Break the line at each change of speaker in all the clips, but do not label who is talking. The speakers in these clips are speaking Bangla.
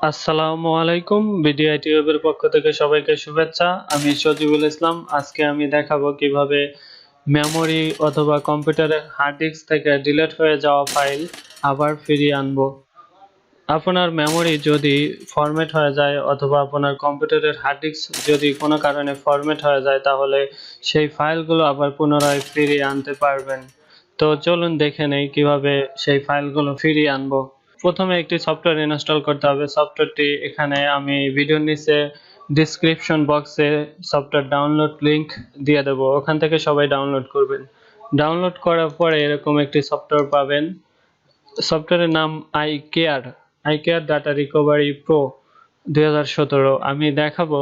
আসসালামু আলাইকুম। বিডিআই টিউবের পক্ষ থেকে সবাইকে শুভেচ্ছা। আমি সজিবুল ইসলাম। আজকে আমি দেখাবো কিভাবে মেমোরি অথবা কম্পিউটারের হার্ড ডিস্ক থেকে ডিলিট হয়ে যাওয়া ফাইল আবার ফিরিয়ে আনবো। আপনার মেমোরি যদি ফরম্যাট হয়ে যায় অথবা আপনার কম্পিউটারের হার্ড ডিস্ক যদি কোনো কারণে ফরম্যাট হয়ে যায়, তাহলে সেই ফাইলগুলো আবার পুনরায় ফিরিয়ে আনতে পারবেন। তো চলুন দেখে নেই কিভাবে সেই ফাইলগুলো ফিরিয়ে আনবো। প্রথমে একটি সফটওয়্যার ইনস্টল করতে হবে। সফটওয়্যারটি এখানে আমি ভিডিওর নিচে ডেসক্রিপশন বক্সে সফটওয়্যার ডাউনলোড লিংক দিয়ে দেবো, ওখান থেকে সবাই ডাউনলোড করবেন। ডাউনলোড করার পরে এরকম একটি সফটওয়্যার পাবেন। সফটওয়্যারের নাম আইকেয়ার ডাটা রিকভারি প্রো 2017। আমি দেখাবো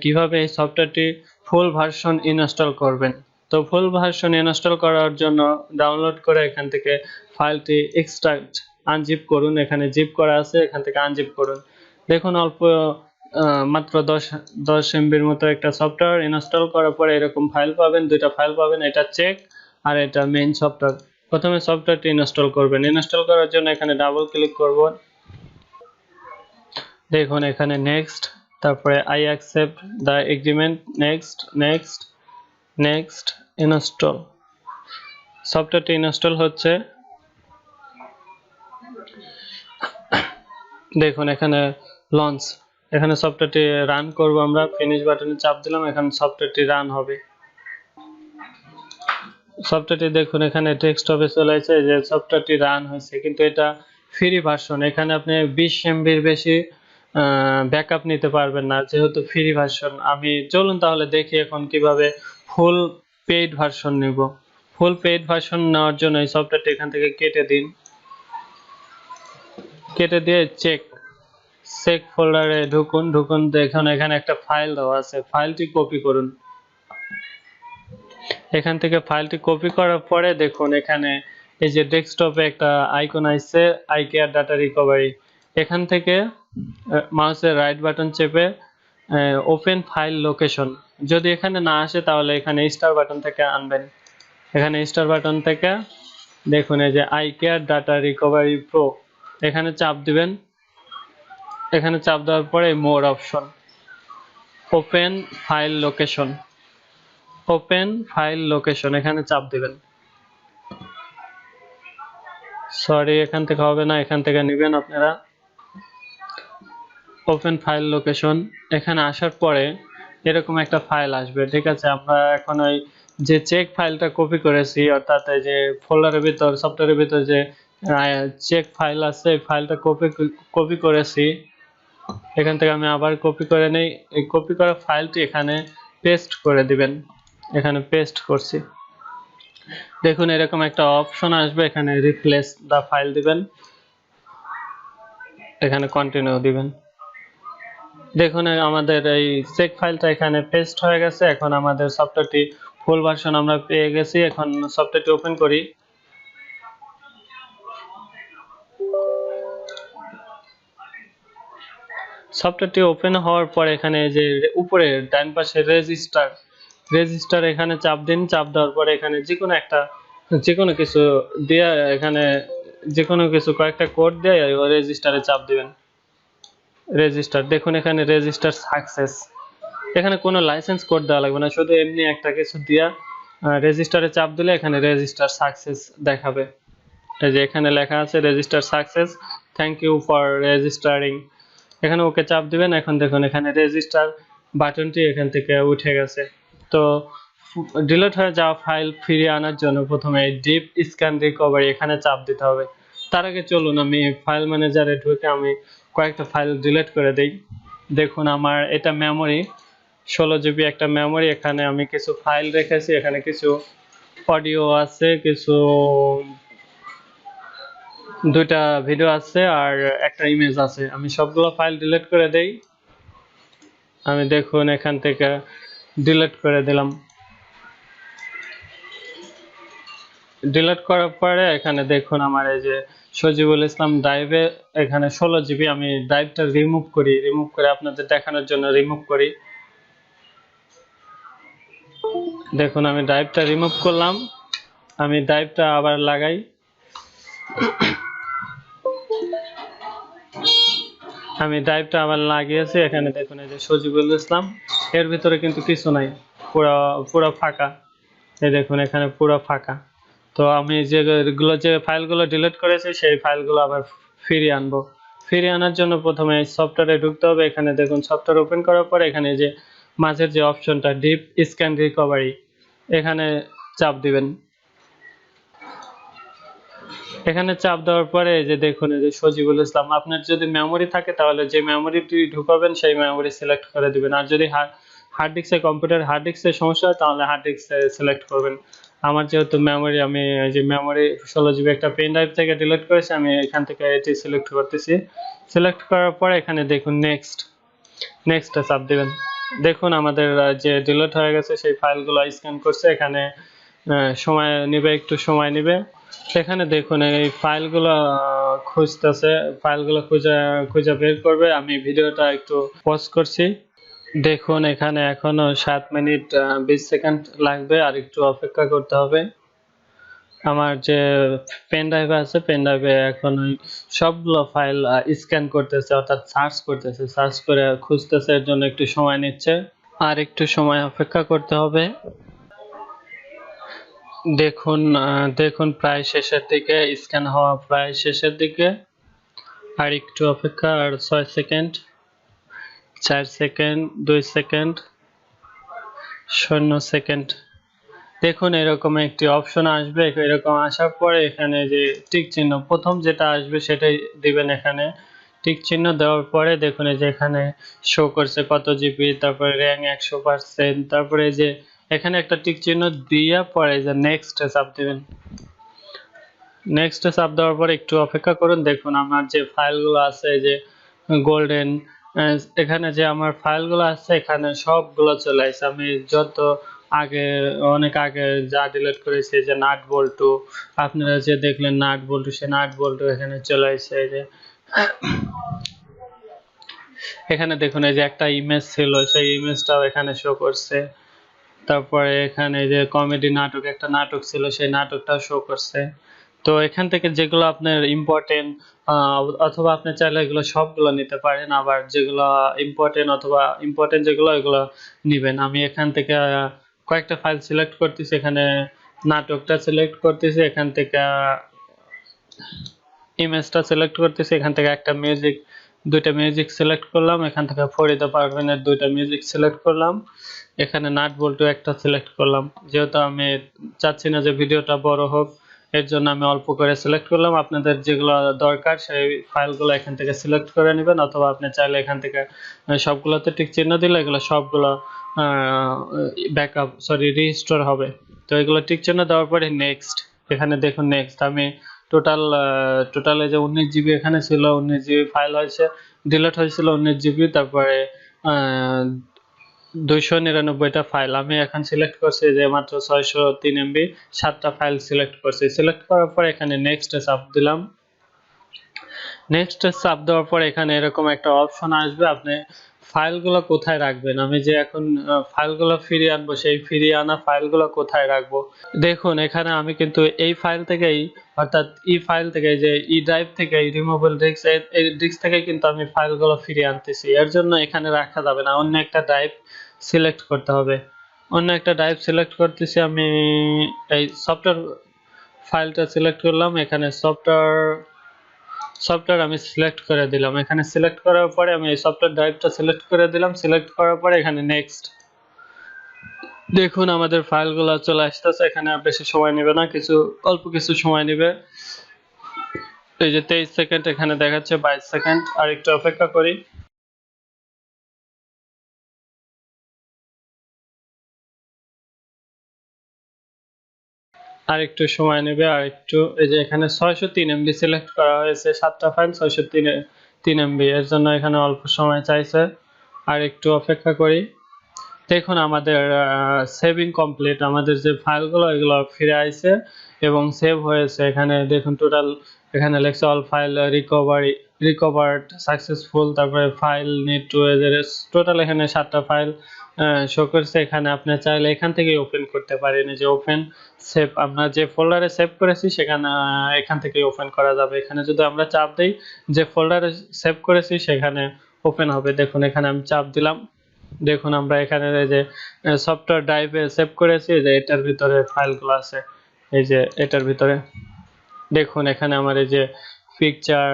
কিভাবে এই সফটওয়্যারটি ফুল ভার্সন ইনস্টল করবেন। তো ফুল ভার্সন ইনস্টল করার জন্য ডাউনলোড করে এখান থেকে ফাইলটি এক্সট্রাক্ট আনজিপ করুন। এখানে জিপ করা আছে, এখান থেকে আনজিপ করুন। দেখুন অল্প মাত্র 10 এমবির মতো একটা সফটওয়্যার ইনস্টল করার পরে এরকম ফাইল পাবেন, দুইটা ফাইল পাবেন, এটা চেক আর এটা মেইন সফটওয়্যার। প্রথমে সফটওয়্যারটি ইনস্টল করবেন। ইনস্টল করার জন্য এখানে ডাবল ক্লিক করব। দেখুন এখানে নেক্সট, তারপরে I accept the agreement, next next next, install. সফটওয়্যারটি ইনস্টল হচ্ছে। দেখুন এখানে লঞ্চ, এখানে সফটওয়্যারটি রান করব আমরা। ফিনিশ বাটনে চাপ দিলাম, এখন সফটওয়্যারটি রান হবে। সফটওয়্যারটি দেখুন এখানে ডেস্কটপে চলে আসছে যে সফটওয়্যারটি রান হয়েছে, কিন্তু এটা ফ্রি ভার্সন। এখানে আপনি 20 এমবির বেশি ব্যাকআপ নিতে পারবেন না, যেহেতু ফ্রি ভার্সন। চলুন তাহলে দেখি এখন কিভাবে ফুল পেইড ভার্সন নিব। ফুল পেইড ভার্সন নেওয়ার জন্য এই সফটওয়্যারটি এখান থেকে কেটে দিন। কেটে দিয়ে চেক ফোল্ডারে ঢুকুন। দেখুন এখানে একটা ফাইল দেওয়া আছে, ফাইলটি কপি করুন। এখান থেকে ফাইলটি কপি করার পরে দেখুন এখানে এই যে ডেস্কটপে একটা আইকন আসছে, আইকেয়ার ডাটা রিকভারি। এখান থেকে মাউসের রাইট বাটন চেপে ওপেন ফাইল লোকেশন, যদি এখানে না আসে তাহলে এখানে স্টার বাটন থেকে আনবেন। এখানে স্টার বাটন থেকে দেখুন এই যে আইকেয়ার ডাটা রিকভারি প্রো, এখানে চাপ দিবেন। এখানে চাপ দেওয়ার পরে মোর অপশন, ওপেন ফাইল লোকেশন, এখানে চাপ দিবেন। সরি, এখান থেকে হবে না, এখান থেকে নেবেন আপনারা। ওপেন ফাইল লোকেশন, এখানে আসার পরে এরকম একটা ফাইল আসবে, ঠিক আছে। আমরা এখন ওই যে চেক ফাইলটা কপি করেছি, অর্থাৎ এই যে ফোল্ডারের ভিতর সফটওয়্যারের ভিতর যে চেক ফাইল আছে, এই ফাইলটা কপি করেছি। এখান থেকে আমি আবার কপি করে নেই। এই কপি করা ফাইলটি এখানে পেস্ট করে দিবেন। এখানে পেস্ট করছি। দেখুন এরকম একটা অপশন আসবে, এখানে রিপ্লেস দা ফাইল দিবেন, এখানে কন্টিনিউ দিবেন। দেখুন আমাদের এই চেক ফাইলটা এখানে পেস্ট হয়ে গেছে। এখন আমাদের সফটওয়্যারটি ফুল ভার্সন আমরা পেয়ে গেছি। এখন সফটওয়্যারটি ওপেন করি। সফটওয়্যারটি ওপেন হওয়ার পর এখানে যে উপরে ডান পাশে রেজিস্টার এখানে চাপ দিন। চাপ দেওয়ার পরে এখানে যে কোনো কিছু দিয়ে, এখানে যে কোনো কিছু কয়েকটা কোড দিয়ে রেজিস্টারে চাপ দিবেন। রেজিস্টার, দেখুন এখানে রেজিস্টার সাকসেস। এখানে কোনো লাইসেন্স কোড দেওয়া লাগবে না, শুধু এমনি একটা কিছু দিয়া রেজিস্টারে চাপ দিলে এখানে রেজিস্টার সাকসেস দেখাবে। এই যে এখানে লেখা আছে register success, thank you for registering. এখানে ওকে চাপ দিবেন। এখন দেখুন এখানে রেজিস্টার বাটনটি এখান থেকে উঠে গেছে। তো ডিলিট হয়ে যাওয়া ফাইল ফিরিয়ে আনার জন্য প্রথমে ডিপ স্ক্যান রিকভারি এখানে চাপ দিতে হবে। তার আগে চলুন আমি ফাইল ম্যানেজারে ঢুকে আমি কয়েকটা ফাইল ডিলিট করে দেই। দেখুন আমার এটা মেমোরি, 16 জিবি একটা মেমোরি। এখানে আমি কিছু ফাইল রেখেছি, এখানে কিছু অডিও আছে, কিছু দুইটা ভিডিও আছে আর একটা ইমেজ আছে। আমি সবগুলো ফাইল ডিলিট করে দেই। আমি দেখুন এখান থেকে ডিলিট করে দিলাম। ডিলিট করার পরে এখানে দেখুন আমার এই যে সজিবুল ইসলাম ড্রাইভে এখানে 16 জিবি। আমি ড্রাইভটা রিমুভ করে আপনাদের দেখানোর জন্য রিমুভ করি। দেখুন আমি ড্রাইভটা রিমুভ করলাম। আমি ড্রাইভটা আবার লাগাই। আমি ড্রাইভটা আবার লাগিয়েছি। এখানে দেখুন এই যে সজিবুল ইসলাম, এর ভিতরে কিন্তু কিছু নাই, পুরো পুরো ফাঁকা। এই দেখুন এখানে পুরো ফাঁকা। তো আমি যে ফাইলগুলো ডিলিট করেছি সেই ফাইলগুলো আবার ফিরিয়ে আনবো। ফিরিয়ে আনার জন্য প্রথমে সফটওয়্যারে ঢুকতে হবে। এখানে দেখুন সফটওয়্যার ওপেন করার পর এখানে যে মাঝের যে অপশনটা ডিপ স্ক্যান রিকভারি, এখানে চাপ দিবেন। এখানে চাপ দেওয়ার পরে এই যে দেখুন এই যে সজিবুল ইসলাম, আপনার যদি মেমোরি থাকে তাহলে যে মেমোরিটি ঢুকাবেন সেই মেমোরি সিলেক্ট করে দিবেন। আর যদি হার্ড ডিস্কে কম্পিউটার হার্ড ডিস্কের সমস্যা হয় তাহলে হার্ড ডিস্কে সিলেক্ট করবেন। আমার যেহেতু মেমোরি, আমি এই যে মেমোরি 16 জিবি একটা পেন ড্রাইভ থেকে ডিলিট করেছি, আমি এখান থেকে এটি সিলেক্ট করতেছি। সিলেক্ট করার পরে এখানে দেখুন নেক্সটে চাপ দিবেন। দেখুন আমাদের যে ডিলিট হয়ে গেছে সেই ফাইলগুলো স্ক্যান করছে। এখানে সময় নেবে, একটু সময় নেবে। এখানে দেখুন এই ফাইলগুলো খুঁজতেছে, ফাইলগুলো খুঁজে বের করবে। আমি ভিডিওটা একটু পজ করছি। দেখুন এখানে এখনো 7 মিনিট 20 সেকেন্ড লাগবে, আর একটু অপেক্ষা করতে হবে। আমার যে পেন ড্রাইভে আছে, পেন ড্রাইভে এখন ওই সবগুলো ফাইল স্ক্যান করতেছে, অর্থাৎ সার্চ করতেছে, সার্চ করে খুঁজতেছে, এর জন্য একটু সময় নিচ্ছে। আর একটু সময় অপেক্ষা করতে হবে। দেখুন প্রায় শেষের দিকে, স্ক্যান হওয়া প্রায় শেষের দিকে। আর একটু অপেক্ষা, আর 6 সেকেন্ড, 4 সেকেন্ড, 2 সেকেন্ড, 0 সেকেন্ড। দেখুন এরকম একটি অপশন আসবে। এরকম আসার পরে এখানে যে টিক চিহ্ন, প্রথম যেটা আসবে সেটাই দিবেন। এখানে টিক চিহ্ন দেওয়ার পরে দেখুন এই যে এখানে শো করছে কত জিবি, তারপরে র্যাম 100%, তারপরে যে এখানে একটা টিক চিহ্ন দিয়ে পরে যে নেক্সটে চাপ দিবেন। নেক্সটে চাপ দেওয়ার পরে একটু অপেক্ষা করুন। দেখুন আমার যে ফাইলগুলো আছে, যে গোল্ডেন, এখানে যে আমার ফাইলগুলো আছে এখানে সবগুলো চলে আসছে। আমি যত অনেক আগে যা ডিলিট করেছি, যে নাট বল্টু, আপনারা যে দেখলেন নাট বল্টু, সে নাট বল্টু এখানে চলে আসছে। এই যে এখানে দেখুন এই যে একটা ইমেজ ছিল, সেই ইমেজটাও এখানে শো করছে। তারপরে এখানে যে কমেডি নাটক, একটা নাটক ছিল, সেই নাটকটাও শো করছে। তো এখান থেকে যেগুলো আপনার ইম্পর্টেন্ট, অথবা আপনি চাইলে এগুলো সবগুলো নিতে পারেন, আবার যেগুলো ইম্পর্টেন্ট অথবা ইম্পর্টেন্ট যেগুলো এগুলো নেবেন। আমি এখান থেকে কয়েকটা ফাইল সিলেক্ট করতেছি, এখানে নাটকটা সিলেক্ট করতেছি, এখান থেকে ইমেজটা সিলেক্ট করতেছি, এখান থেকে দুইটা মিউজিক সিলেক্ট করলাম, এখান থেকে ফরিদা পারভিনের দুইটা মিউজিক সিলেক্ট করলাম, এখানে নাট বল্টু একটা সিলেক্ট করলাম। যেহেতু আমি চাচ্ছি না যে ভিডিওটা বড় হোক, এর জন্য আমি অল্প করে সিলেক্ট করলাম। আপনাদের যেগুলো দরকার সেই ফাইলগুলো এখান থেকে সিলেক্ট করে নেবেন, অথবা আপনি চাইলে এখান থেকে সবগুলোতে টিক চিহ্ন দিলে এগুলো সবগুলো রিস্টোর হবে। তো এগুলো টিক চিহ্ন দেওয়ার পরে নেক্সট, এখানে দেখুন নেক্সট। আমি টোটালে যে 19 জিবি এখানে ছিল, 19 জিবি ফাইল হয়েছে, ডিলিট হয়েছিল 19 জিবি, তারপরে 299টা ফাইল। আমি এখন সিলেক্ট করছি যে মাত্র 603 এমবি, 7টা ফাইল সিলেক্ট করছি। সিলেক্ট করার পর এখানে নেক্সটে চাপ দিলাম। নেক্সটে চাপ দেওয়ার পর এখানে এরকম একটা অপশন আসবে, আপনি ফাইলগুলো কোথায় রাখবেন। আমি যে এখন ফাইলগুলো ফিরিয়ে আনবো, সেই ফিরিয়ে আনা ফাইলগুলো কোথায় রাখবো। দেখুন এখানে আমি কিন্তু এই ফাইল থেকেই, অর্থাৎ ফাইল থেকে, যে ড্রাইভ থেকে, রিমুভেবল ডিস্ক, এই ডিস্ক থেকে কিন্তু আমি ফাইলগুলো ফিরিয়ে আনতেছি। এর জন্য এখানে রাখা যাবে না, অন্য একটা ড্রাইভ সিলেক্ট করতে হবে। অন্য একটা ড্রাইভ সিলেক্ট করতেছি আমি। এই সফটওয়্যার ফাইলটা সিলেক্ট করলাম, এখানে সফটওয়্যার আমি সিলেক্ট করে দিলাম। এখানে সিলেক্ট করার পরে আমি এই সফটওয়্যার ড্রাইভটা সিলেক্ট করে দিলাম। সিলেক্ট করার পরে এখানে নেক্সট। দেখুন আমাদের ফাইলগুলো চলে আসতেছে। এখানে বেশি সময় নেবে না, অল্প কিছু সময় নেবে। এই যে 23 সেকেন্ড এখানে দেখাচ্ছে, 22 সেকেন্ড। আর একটু অপেক্ষা করি। আর একটু সময় নেবে, আর একটু। এই যে এখানে 603 এমবি সিলেক্ট করা হয়েছে, 7টা ফাইল 603 এমবি, এর জন্য এখানে অল্প সময় চাইছে। আর একটু অপেক্ষা করি। দেখুন আমাদের সেভিং কমপ্লিট, আমাদের যে ফাইলগুলো এগুলো ফিরে আসছে এবং সেভ হয়েছে। এখানে দেখুন টোটাল, এখানে লেখছে অল ফাইল রিকভার্ড সাকসেসফুল, তারপরে ফাইল নিড টু এজেস। টোটাল এখানে 7টা ফাইল শো করছে এখানে। আপনি চাইলে এখান থেকেই ওপেন করতে পারেন। এই যে ওপেন সেভ, আমরা যে ফোল্ডারে সেভ করেছি সেখানে এখান থেকেই ওপেন করা যাবে। এখানে যদি আমরা চাপ দেই যে ফোল্ডারে সেভ করেছি সেখানে ওপেন হবে। দেখুন এখানে আমি চাপ দিলাম, দেখুন আমরা এখানে এই যে সফটওয়্যার ড্রাইভে সেভ করেছি, যে এটার ভিতরে ফাইলগুলো আছে। এই যে এটার ভিতরে দেখুন এখানে আমার এই যে পিকচার,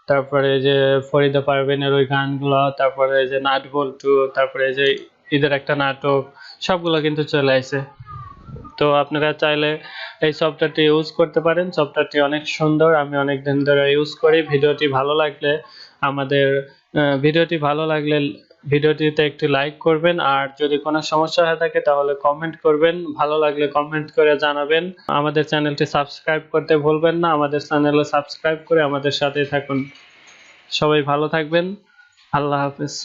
তারপরে এই যে ফরিদা পারভীনের ওই গানগুলো, তারপরে এই যে নাট বল্টু, তারপরে এই যে ঈদের একটা নাটক, সবগুলো কিন্তু চলে আসে। তো আপনারা চাইলে এই সফটওয়্যারটি ইউজ করতে পারেন। সফটওয়্যারটি অনেক সুন্দর, আমি অনেক দিন ধরে ইউজ করি। ভিডিওটি ভালো লাগলে ভিডিওটিতে একটি লাইক করবেন, আর যদি কোনো সমস্যা হয়ে থাকে তাহলে কমেন্ট করবেন। ভালো লাগলে কমেন্ট করে জানাবেন। আমাদের চ্যানেলটি সাবস্ক্রাইব করতে ভুলবেন না। আমাদের চ্যানেলে সাবস্ক্রাইব করে আমাদের সাথেই থাকুন। সবাই ভালো থাকবেন। আল্লাহ হাফেজ।